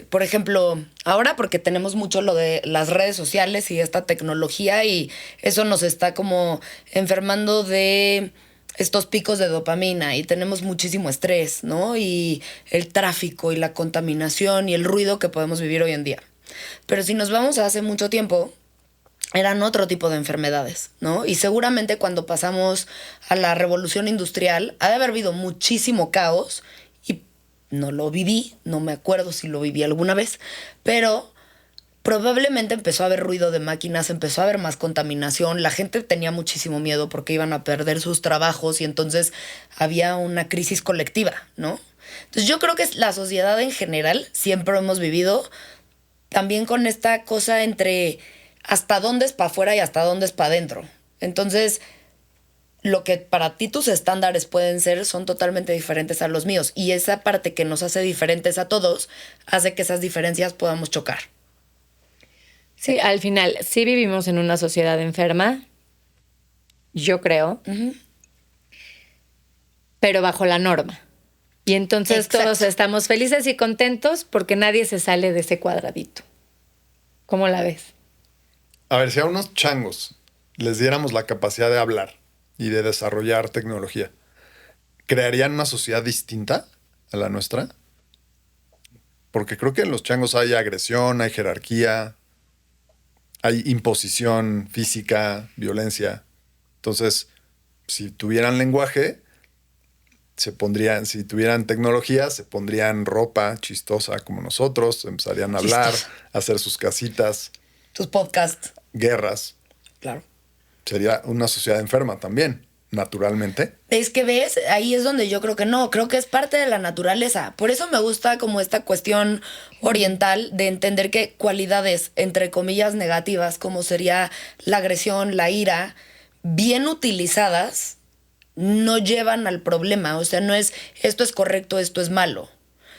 por ejemplo, ahora porque tenemos mucho lo de las redes sociales y esta tecnología y eso nos está como enfermando de estos picos de dopamina y tenemos muchísimo estrés, ¿no? Y el tráfico y la contaminación y el ruido que podemos vivir hoy en día. Pero si nos vamos a hace mucho tiempo, eran otro tipo de enfermedades, ¿no? Y seguramente cuando pasamos a la revolución industrial, ha de haber habido muchísimo caos. No lo viví, no me acuerdo si lo viví alguna vez, pero probablemente empezó a haber ruido de máquinas, empezó a haber más contaminación, la gente tenía muchísimo miedo porque iban a perder sus trabajos y entonces había una crisis colectiva, ¿no? Entonces yo creo que la sociedad en general siempre hemos vivido también con esta cosa entre hasta dónde es para afuera y hasta dónde es para adentro. Entonces... lo que para ti tus estándares pueden ser son totalmente diferentes a los míos. Y esa parte que nos hace diferentes a todos hace que esas diferencias podamos chocar. Sí, al final, sí vivimos en una sociedad enferma, yo creo, pero bajo la norma. Y entonces Exacto. todos estamos felices y contentos porque nadie se sale de ese cuadradito. ¿Cómo la ves? A ver, si a unos changos les diéramos la capacidad de hablar y de desarrollar tecnología, ¿crearían una sociedad distinta a la nuestra? Porque creo que en los changos hay agresión, hay jerarquía, hay imposición física, violencia. Entonces, si tuvieran lenguaje, si tuvieran tecnología, se pondrían ropa chistosa como nosotros, empezarían a hablar, a hacer sus casitas, Tus podcasts. guerras. Claro. Sería una sociedad enferma también, naturalmente. Es que ves, ahí es donde yo creo que no, creo que es parte de la naturaleza. Por eso me gusta como esta cuestión oriental de entender que cualidades, entre comillas, negativas, como sería la agresión, la ira, bien utilizadas, no llevan al problema. O sea, no es esto es correcto, esto es malo.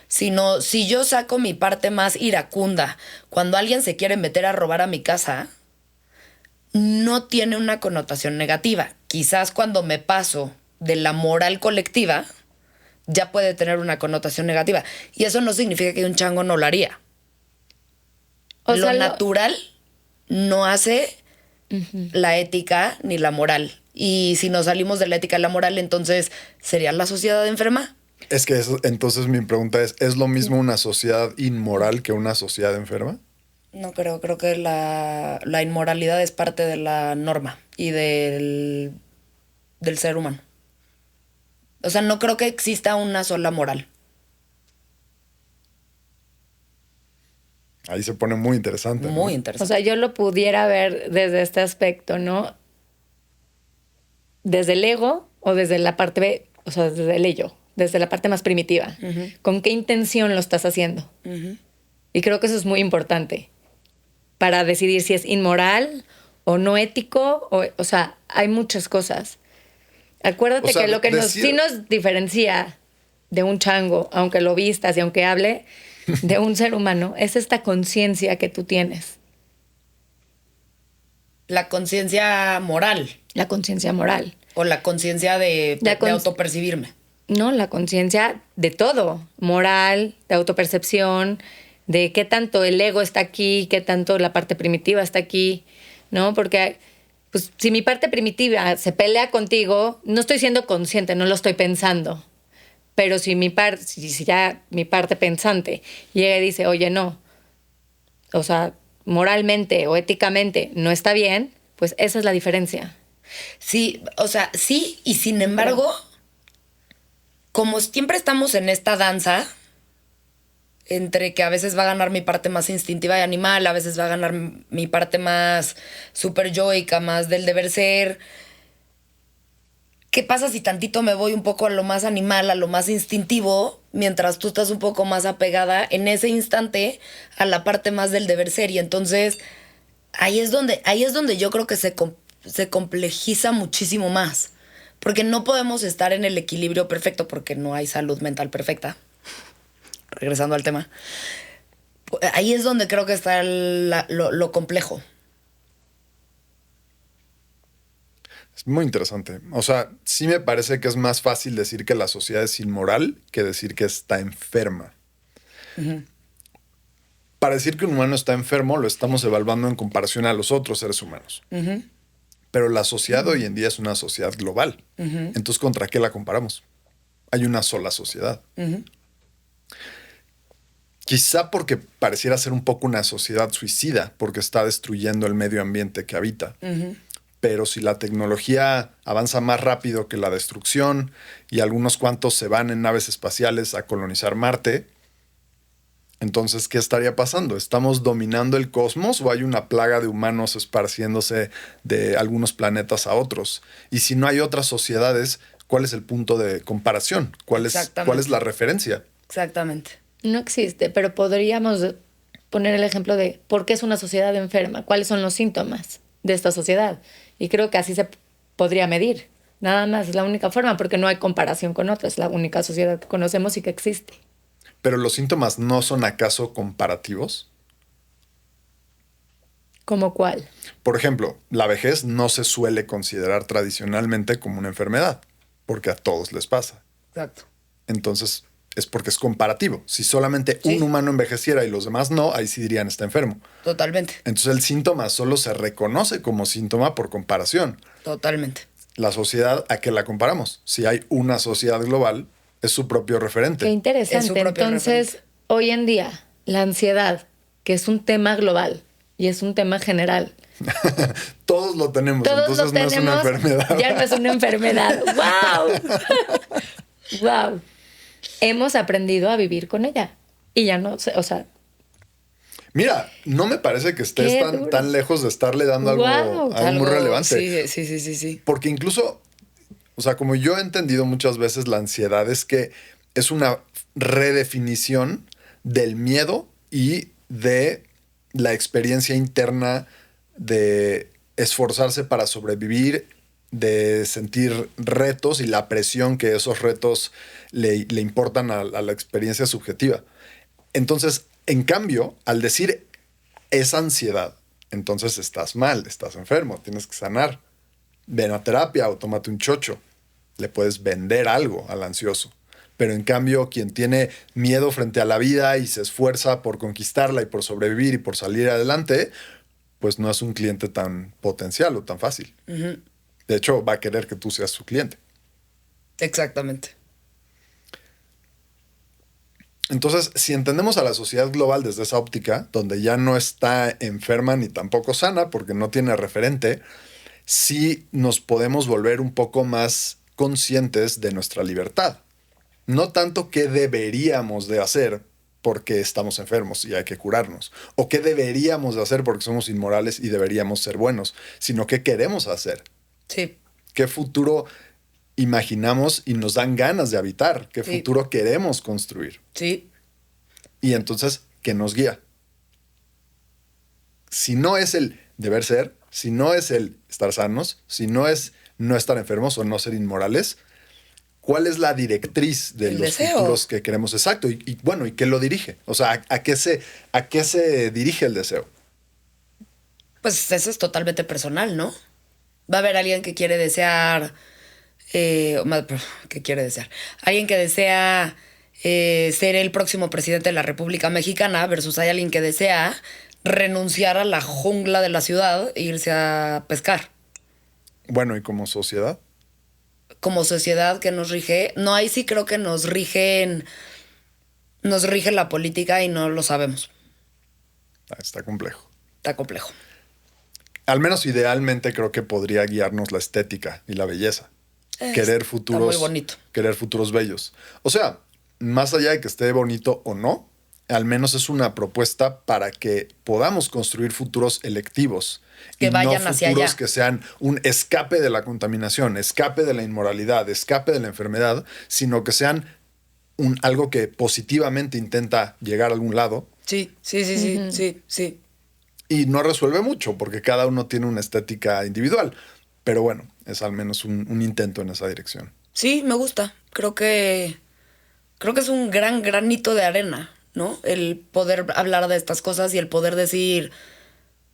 Sino si yo saco mi parte más iracunda, cuando alguien se quiere meter a robar a mi casa, no tiene una connotación negativa. Quizás cuando me paso de la moral colectiva, ya puede tener una connotación negativa. Y eso no significa que un chango no lo haría. O Lo sea, natural no hace la ética ni la moral. Y si nos salimos de la ética y la moral, entonces, ¿sería la sociedad enferma? Es que entonces mi pregunta ¿es lo mismo una sociedad inmoral que una sociedad enferma? No creo que la inmoralidad es parte de la norma y del ser humano. O sea, no creo que exista una sola moral. Ahí se pone muy interesante. Muy ¿no? interesante. O sea, yo lo pudiera ver desde este aspecto, ¿no? Desde el ego o desde la parte, o sea, desde el ello, desde la parte más primitiva. ¿Con qué intención lo estás haciendo? Y creo que eso es muy importante para decidir si es inmoral o no ético. O sea, hay muchas cosas. Acuérdate O sea, que lo que decir- sí nos diferencia de un chango, aunque lo vistas y aunque hable, de un ser humano, es esta conciencia que tú tienes. La conciencia moral La conciencia moral. o la conciencia de autopercibirme. No, la conciencia de todo. Moral, de autopercepción, de qué tanto el ego está aquí, qué tanto la parte primitiva está aquí, ¿no? Porque pues, si mi parte primitiva se pelea contigo, no estoy siendo consciente, no lo estoy pensando. Pero si si ya mi parte pensante llega y dice, oye, no, o sea, moralmente o éticamente no está bien, pues esa es la diferencia. Sí, o sea, sí, y sin embargo, como siempre estamos en esta danza, entre que a veces va a ganar mi parte más instintiva y animal, a veces va a ganar mi parte más super yoica, más del deber ser. ¿Qué pasa si tantito me voy un poco a lo más animal, a lo más instintivo, mientras tú estás un poco más apegada en ese instante a la parte más del deber ser? Y entonces ahí es donde yo creo que se complejiza muchísimo más. Porque no podemos estar en el equilibrio perfecto porque no hay salud mental perfecta. Regresando al tema. Ahí es donde creo que está lo complejo. Es muy interesante. O sea, sí me parece que es más fácil decir que la sociedad es inmoral que decir que está enferma. Para decir que un humano está enfermo, lo estamos evaluando en comparación a los otros seres humanos. Pero la sociedad hoy en día es una sociedad global. Entonces, ¿contra qué la comparamos? Hay una sola sociedad. Quizá porque pareciera ser un poco una sociedad suicida, porque está destruyendo el medio ambiente que habita. Pero si la tecnología avanza más rápido que la destrucción y algunos cuantos se van en naves espaciales a colonizar Marte, entonces, ¿qué estaría pasando? ¿Estamos dominando el cosmos o hay una plaga de humanos esparciéndose de algunos planetas a otros? Y si no hay otras sociedades, ¿cuál es el punto de comparación? ¿Cuál es la referencia? Exactamente. No existe, pero podríamos poner el ejemplo de por qué es una sociedad enferma, cuáles son los síntomas de esta sociedad. Y creo que así se podría medir. Nada más, es la única forma, porque no hay comparación con otras. Es la única sociedad que conocemos y que existe. ¿Pero los síntomas no son acaso comparativos? ¿Cómo cuál? Por ejemplo, la vejez no se suele considerar tradicionalmente como una enfermedad, porque a todos les pasa. Exacto. Entonces, es porque es comparativo. Si solamente un humano envejeciera y los demás no, ahí sí dirían está enfermo. Totalmente. Entonces el síntoma solo se reconoce como síntoma por comparación. Totalmente. La sociedad, ¿a qué la comparamos? Si hay una sociedad global, es su propio referente. Qué interesante. Es su propio Entonces, hoy en día, la ansiedad, que es un tema global y es un tema general. Todos lo tenemos, Todos entonces lo no es una tenemos, enfermedad. ya no es una enfermedad. ¡Wow! ¡Wow! Hemos aprendido a vivir con ella. Y ya no sé, o sea... Mira, no me parece que estés Qué duro. tan lejos de estarle dando algo muy relevante. Sí. Porque incluso, o sea, como yo he entendido muchas veces la ansiedad es que es una redefinición del miedo y de la experiencia interna de esforzarse para sobrevivir, de sentir retos y la presión que esos retos le importan a la experiencia subjetiva. Entonces, en cambio, al decir esa ansiedad, entonces estás mal, estás enfermo, tienes que sanar. Ven a terapia o tómate un chocho. Le puedes vender algo al ansioso. Pero en cambio, quien tiene miedo frente a la vida y se esfuerza por conquistarla y por sobrevivir y por salir adelante, pues no es un cliente tan potencial o tan fácil. Uh-huh. De hecho, va a querer que tú seas su cliente. Exactamente. Entonces, si entendemos a la sociedad global desde esa óptica, donde ya no está enferma ni tampoco sana porque no tiene referente, sí nos podemos volver un poco más conscientes de nuestra libertad. No tanto qué deberíamos de hacer porque estamos enfermos y hay que curarnos, o qué deberíamos de hacer porque somos inmorales y deberíamos ser buenos, sino qué queremos hacer. Sí. ¿Qué futuro imaginamos y nos dan ganas de habitar? ¿Qué futuro queremos construir? Sí. Y entonces, ¿qué nos guía? Si no es el deber ser, si no es el estar sanos, si no es no estar enfermos o no ser inmorales, ¿cuál es la directriz de los futuros que queremos? Exacto. Y bueno, ¿y qué lo dirige? O sea, ¿a qué se dirige el deseo? Pues eso es totalmente personal, ¿no? Va a haber alguien que quiere desear... ¿qué quiere desear? Alguien que desea ser el próximo presidente de la República Mexicana versus hay alguien que desea renunciar a la jungla de la ciudad e irse a pescar. Bueno, ¿y como sociedad? Como sociedad que nos rige, no, ahí sí creo que nos rige la política y no lo sabemos. Está complejo. Está complejo. Al menos idealmente creo que podría guiarnos la estética y la belleza. Querer futuros, está muy bonito. Querer futuros bellos. O sea, más allá de que esté bonito o no, al menos es una propuesta para que podamos construir futuros electivos. Que vayan hacia allá. Futuros que sean un escape de la contaminación, escape de la inmoralidad, escape de la enfermedad, sino que sean algo que positivamente intenta llegar a algún lado. Sí. Y no resuelve mucho, porque cada uno tiene una estética individual. Pero bueno, es al menos un intento en esa dirección. Sí, me gusta. Creo que es un gran granito de arena, ¿no? El poder hablar de estas cosas y el poder decir,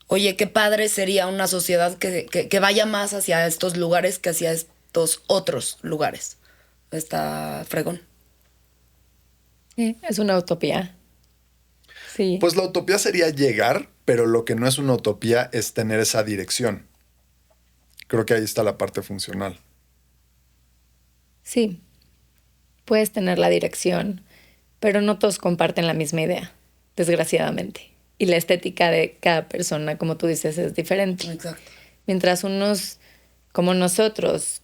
oye, qué padre sería una sociedad que vaya más hacia estos lugares que hacia estos otros lugares. Está fregón. Sí, es una utopía. Sí. Pues la utopía sería llegar, pero lo que no es una utopía es tener esa dirección. Creo que ahí está la parte funcional. Sí, puedes tener la dirección, pero no todos comparten la misma idea, desgraciadamente. Y la estética de cada persona, como tú dices, es diferente. Exacto. Mientras unos, como nosotros,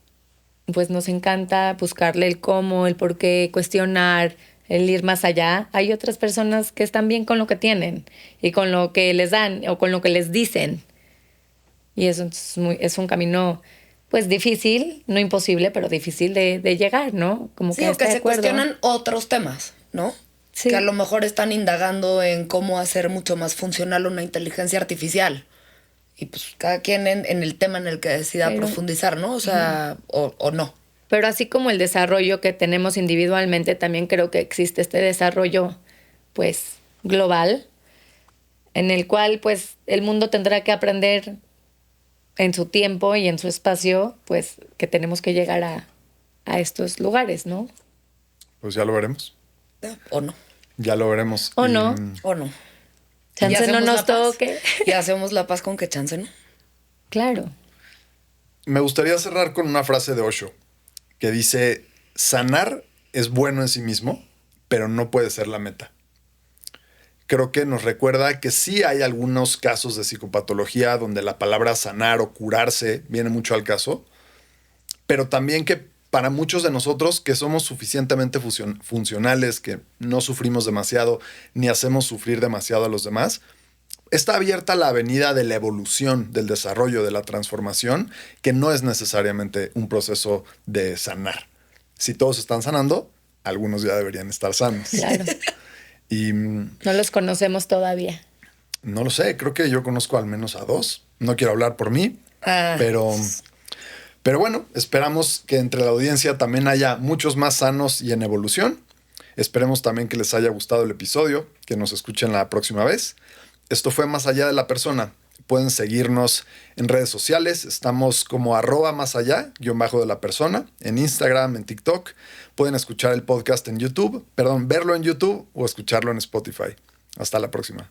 pues nos encanta buscarle el cómo, el por qué, cuestionar, el ir más allá, hay otras personas que están bien con lo que tienen y con lo que les dan o con lo que les dicen. Y eso es un camino, pues difícil, no imposible, pero difícil de llegar, ¿no? Como sí, o que se cuestionan otros temas, ¿no? Sí. Que a lo mejor están indagando en cómo hacer mucho más funcional una inteligencia artificial. Y pues cada quien en el tema en el que decida profundizar, ¿no? O sea, o no. Pero así como el desarrollo que tenemos individualmente, también creo que existe este desarrollo, pues, global, en el cual, pues, el mundo tendrá que aprender en su tiempo y en su espacio, pues, que tenemos que llegar a estos lugares, ¿no? Pues ya lo veremos. O no. Ya lo veremos. O no. O no. Chance no nos toque. Y hacemos la paz con que chance, ¿no? Claro. Me gustaría cerrar con una frase de Osho que dice, sanar es bueno en sí mismo, pero no puede ser la meta. creo que nos recuerda que sí hay algunos casos de psicopatología donde la palabra sanar o curarse viene mucho al caso, pero también que para muchos de nosotros que somos suficientemente funcionales, que no sufrimos demasiado ni hacemos sufrir demasiado a los demás, está abierta la avenida de la evolución, del desarrollo, de la transformación, que no es necesariamente un proceso de sanar. Si todos están sanando, algunos ya deberían estar sanos. Claro. Y No los conocemos todavía. no lo sé, creo que yo conozco al menos a 2. No quiero hablar por mí, pero bueno, esperamos que entre la audiencia también haya muchos más sanos y en evolución. Esperemos también que les haya gustado el episodio, que nos escuchen la próxima vez. Esto fue Más Allá de la Persona. Pueden seguirnos en redes sociales. Estamos como @masallá_de-la-persona en Instagram, en TikTok. Pueden escuchar el podcast en YouTube, verlo en YouTube o escucharlo en Spotify. Hasta la próxima.